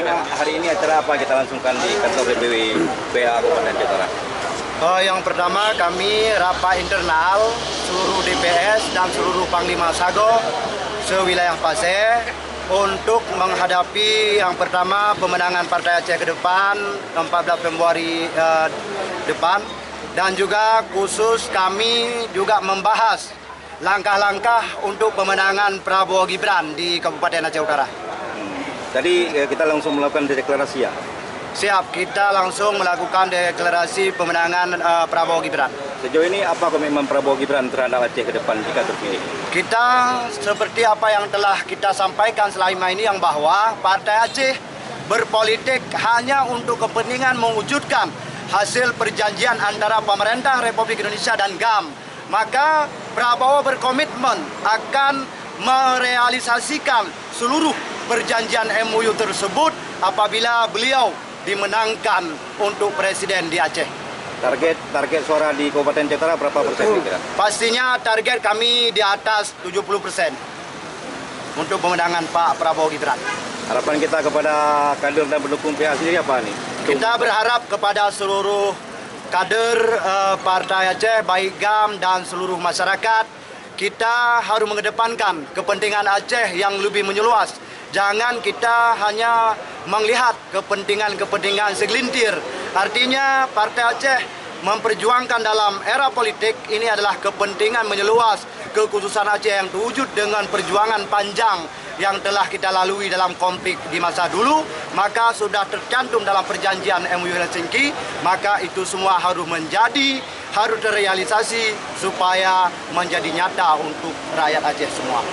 hari ini acara apa kita langsungkan di kantor DPW PA Kabupaten Jayapura? Yang pertama kami rapat internal seluruh DPS dan seluruh Panglima Sago sewilayah Pasir untuk menghadapi yang pertama pemenangan Partai Aceh ke depan 14 Februari depan, dan juga khusus kami juga membahas langkah-langkah untuk pemenangan Prabowo Gibran di Kabupaten Aceh Utara. Tadi kita langsung melakukan deklarasi ya? Siap, kita langsung melakukan deklarasi pemenangan Prabowo Gibran. Sejauh ini apa komitmen Prabowo Gibran terhadap Aceh ke depan jika terpilih? Kita seperti apa yang telah kita sampaikan selama ini, yang bahwa Partai Aceh berpolitik hanya untuk kepentingan mewujudkan hasil perjanjian antara pemerintah Republik Indonesia dan GAM. Maka Prabowo berkomitmen akan merealisasikan seluruh perjanjian MOU tersebut apabila beliau dimenangkan untuk presiden di Aceh. Target suara di Kabupaten Jayapura berapa persen kira? Pastinya target kami di atas 70% untuk pemenangan Pak Prabowo Gibran. Harapan kita kepada kader dan pendukung PA sendiri apa nih? Kita berharap kepada seluruh kader Partai Aceh, baik GAM dan seluruh masyarakat, kita harus mengedepankan kepentingan Aceh yang lebih menyeluas. Jangan kita hanya melihat kepentingan segelintir. Artinya Partai Aceh memperjuangkan dalam era politik ini adalah kepentingan menyeluas, kekhususan Aceh yang terwujud dengan perjuangan panjang yang telah kita lalui dalam konflik di masa dulu, maka sudah tercantum dalam perjanjian MOU Helsinki, maka itu semua harus terrealisasi supaya menjadi nyata untuk rakyat Aceh semua.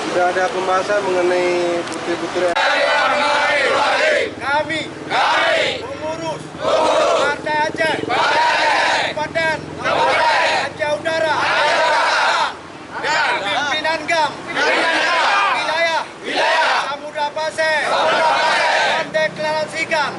Sudah ada pembahasan mengenai putri-putri. Kami pengurus Partai Aceh Kabupaten Aceh Utara dan pimpinan GAM wilayah Samudra Pasir mendeklarasikan